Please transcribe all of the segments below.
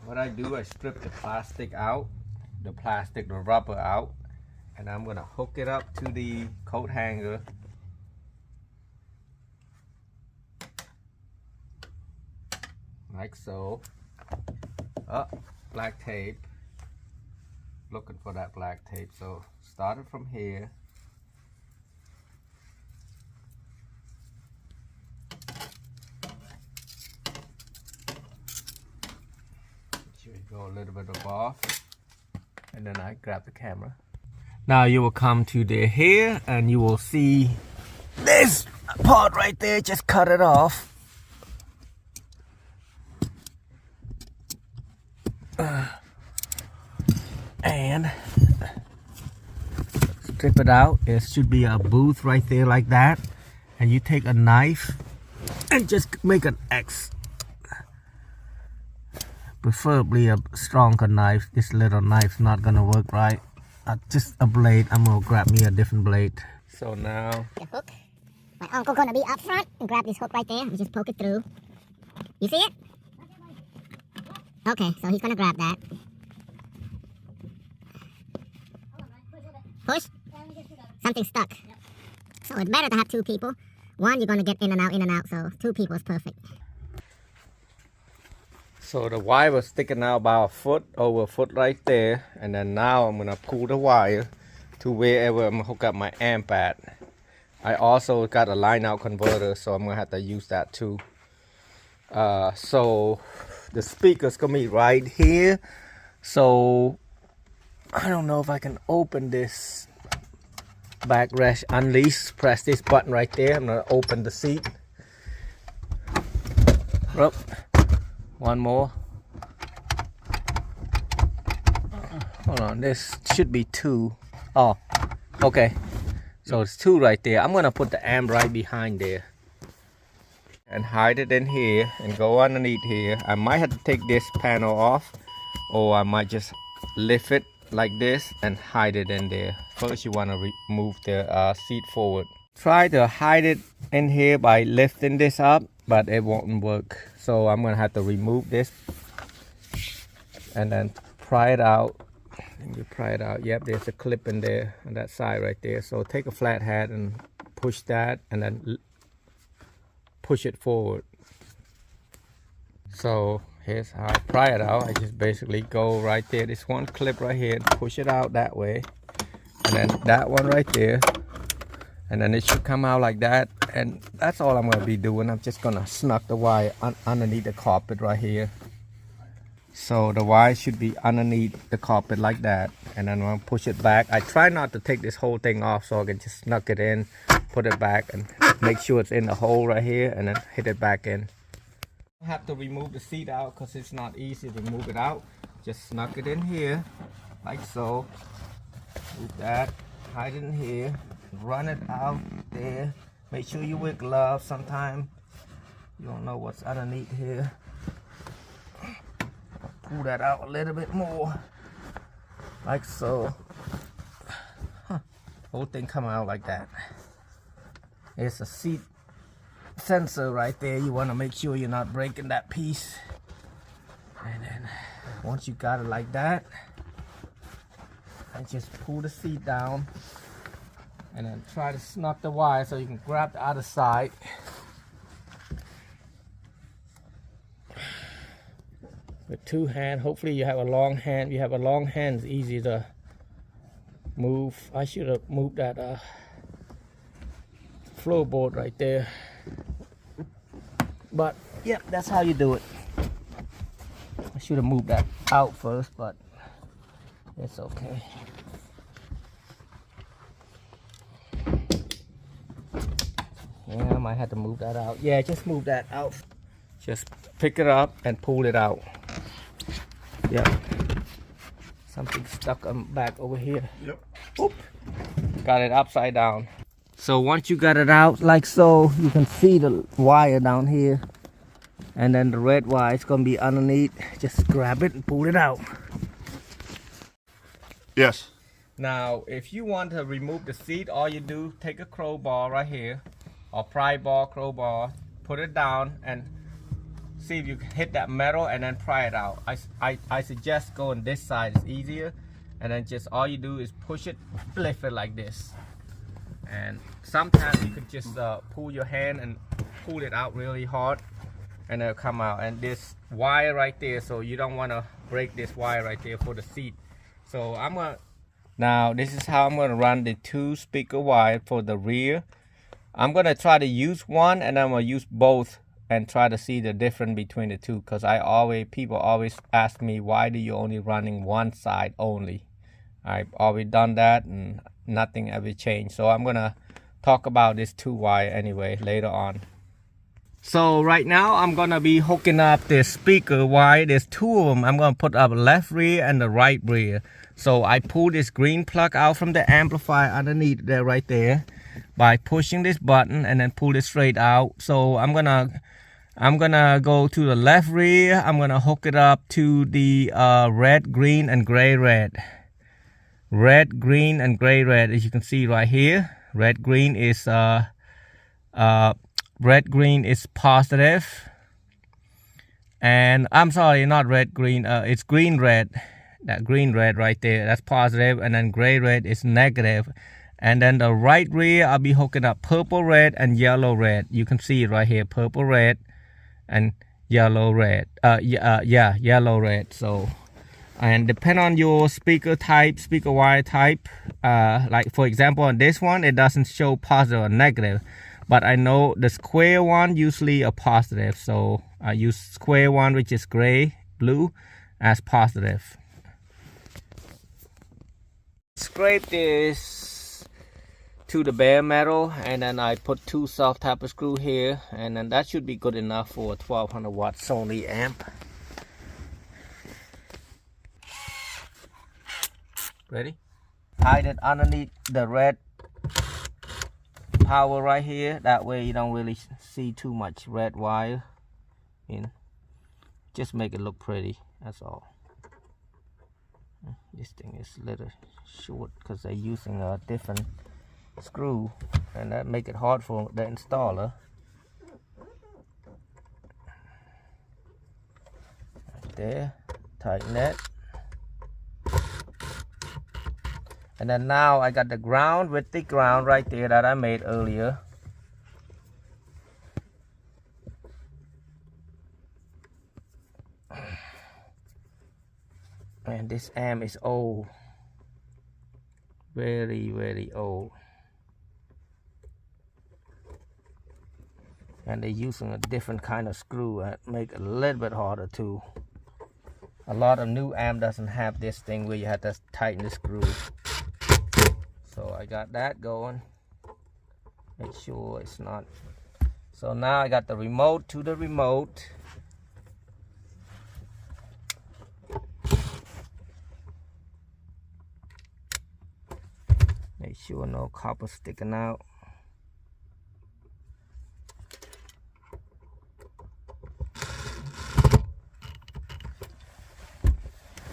what I do, I strip the plastic out, the rubber out, and I'm gonna hook it up to the coat hanger. Like so. Black tape. Looking for that black tape. So start it from here. Go a little bit above, and then I grab the camera. Now you will come to the here and you will see this part right there. Just cut it off. And strip it out. There should be a booth right there like that, and you take a knife and just make an X. Preferably a stronger knife. This little knife's not gonna work right. Just a blade. I'm gonna grab me a different blade. So now the hook. My uncle gonna be up front and grab this hook right there and just poke it through. You see it? Okay, so he's gonna grab that. Push. Something stuck. So it's better to have two people. One, you're gonna get in and out. So 2 people is perfect. So the wire was sticking out about over a foot right there, and then now I'm gonna pull the wire to wherever I'm gonna hook up my amp at. I also got a line out converter, so I'm gonna have to use that too. So the speaker's gonna be right here. So I don't know if I can open this backrest, unleash, press this button right there. I'm gonna open the seat. Up. One more. Hold on, this should be 2. Oh, okay. So it's 2 right there. I'm gonna put the amp right behind there and hide it in here and go underneath here. I might have to take this panel off, or I might just lift it like this and hide it in there. First, you want to move the seat forward. Try to hide it in here by lifting this up, but it won't work. So I'm gonna have to remove this and then pry it out. Let me pry it out. Yep, there's a clip in there on that side right there. So take a flat hat and push that, and then push it forward. So here's how I pry it out. I just basically go right there, this one clip right here, and push it out that way, and then that one right there, and then it should come out like that. And that's all I'm going to be doing. I'm just going to snug the wire underneath the carpet right here. So the wire should be underneath the carpet like that, and then I'm going to push it back. I try not to take this whole thing off, so I can just snug it in, put it back, and make sure it's in the hole right here, and then hit it back in. I have to remove the seat out because it's not easy to move it out. Just snug it in here like so. Move that, hide it in here, run it out there. Make sure you wear gloves. Sometimes you don't know what's underneath here. Pull that out a little bit more, like so. Whole thing come out like that. It's a seat sensor right there. You want to make sure you're not breaking that piece. And then once you got it like that, and just pull the seat down, and then try to snug the wire so you can grab the other side. With 2 hands, hopefully you have a long hand. If you have a long hand, it's easy to move. I should have moved that floorboard right there. But yep, that's how you do it. I should have moved that out first, but it's okay. Yeah, I might have to move that out. Yeah, just move that out. Just pick it up and pull it out. Yep. Something stuck back over here. Yep. Oop. Got it upside down. So once you got it out like so, you can see the wire down here. And then the red wire is going to be underneath. Just grab it and pull it out. Yes. Now, if you want to remove the seat, all you do, take a crowbar right here, or pry bar, crowbar, put it down and see if you can hit that metal and then pry it out. I suggest going this side, it's easier. And then just all you do is push it, lift it like this. And sometimes you could just pull your hand and pull it out really hard, and it'll come out. And this wire right there, so you don't want to break this wire right there for the seat. So now this is how I'm gonna run the 2 speaker wire for the rear. I'm gonna try to use one, and I'm gonna use both and try to see the difference between the two, because people always ask me, why do you only running one side only? I've always done that and nothing ever changed. So I'm gonna talk about this 2 wire anyway later on. So right now I'm gonna be hooking up this speaker wire. There's 2 of them. I'm gonna put up left rear and the right rear. So I pull this green plug out from the amplifier underneath there right there by pushing this button, and then pull it straight out. So I'm gonna go to the left rear. I'm gonna hook it up to the red, green, and gray red. Red, green, and gray red, as you can see right here. Red, green is positive, and I'm sorry, not red, green. It's green, red. That green, red right there, that's positive, and then gray, red is negative. And then the right rear, I'll be hooking up purple, red, and yellow, red. You can see it right here, purple, red, and yellow, red. Yellow, red. So. And depend on your speaker type, speaker wire type. Like for example, on this one, it doesn't show positive or negative. But I know the square one usually a positive. So I use square one, which is gray, blue, as positive. Scrape this to the bare metal, and then I put 2 soft taper screw here. And then that should be good enough for a 1200 watt Sony amp. Ready? Hide it underneath the red power right here. That way you don't really see too much red wire. Just make it look pretty. That's all. This thing is a little short because they're using a different screw, and that make it hard for the installer. Right there. Tighten it. And then now I got the ground with the ground right there that I made earlier. And this amp is old. Very, very old. And they're using a different kind of screw that make it a little bit harder too. A lot of new amp doesn't have this thing where you have to tighten the screw. So I got that going. Make sure it's not. So now I got the remote to the remote. Make sure no copper sticking out.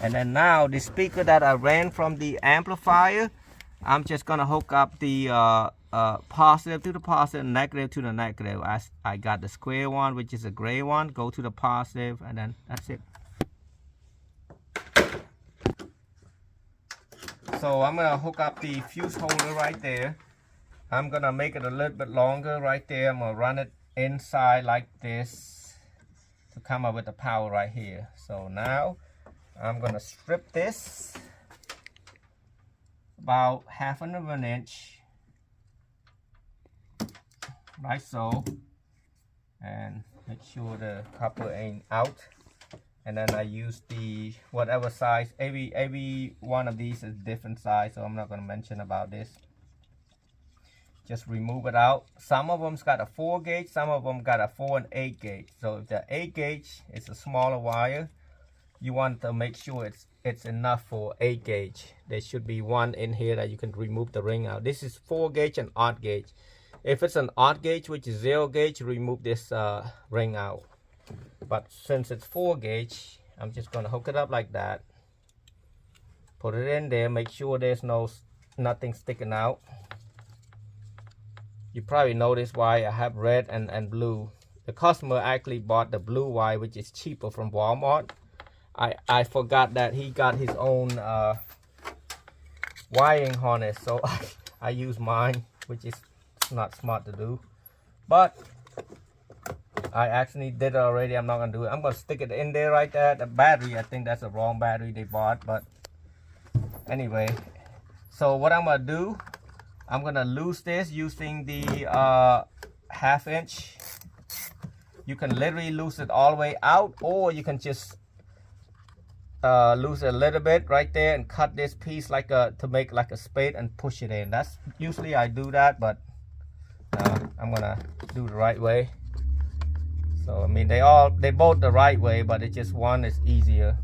And then now the speaker that I ran from the amplifier, I'm just gonna hook up the positive to the positive, negative to the negative. I got the square one, which is a gray one. Go to the positive, and then that's it. So I'm gonna hook up the fuse holder right there. I'm gonna make it a little bit longer right there. I'm gonna run it inside like this to come up with the power right here. So now I'm gonna strip this about 1/2 of an inch, like so, and make sure the copper ain't out. And then I use the whatever size. Every one of these is different size, so I'm not gonna mention about this. Just remove it out. Some of them's got a 4 gauge, some of them got a 4 and 8 gauge. So if the 8 gauge is a smaller wire, you want to make sure it's enough for 8 gauge. There should be one in here that you can remove the ring out. This is 4 gauge and odd gauge. If it's an odd gauge, which is 0 gauge, remove this ring out. But since it's 4 gauge, I'm just gonna hook it up like that. Put it in there. Make sure there's nothing sticking out. You probably notice why I have red and blue. the customer actually bought the blue wire, which is cheaper from Walmart. I forgot that he got his own wiring harness, so I use mine, which is not smart to do, but I actually did it already. I'm not gonna do it. I'm gonna stick it in there right there. The battery, I think that's the wrong battery they bought, but anyway. So what I'm gonna do, I'm gonna loose this using the 1/2 inch. You can literally loose it all the way out, or you can just loose it a little bit right there and cut this piece like to make like a spade and push it in. That's usually I do that, but I'm gonna do the right way. So I mean, they both the right way, but it just one is easier.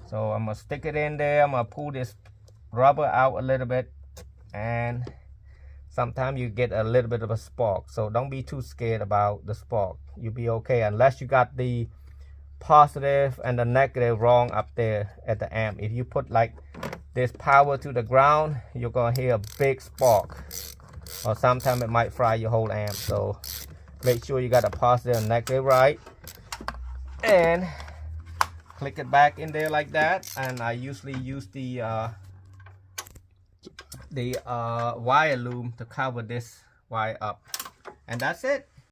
So I'm gonna stick it in there. I'm gonna pull this rubber out a little bit, and sometimes you get a little bit of a spark. So don't be too scared about the spark. You'll be okay, unless you got the positive and the negative wrong up there at the amp. If you put like this power to the ground, you're gonna hear a big spark, or sometimes it might fry your whole amp. So make sure you got a positive and negative right, and click it back in there like that. And I usually use the wire loom to cover this wire up, and that's it.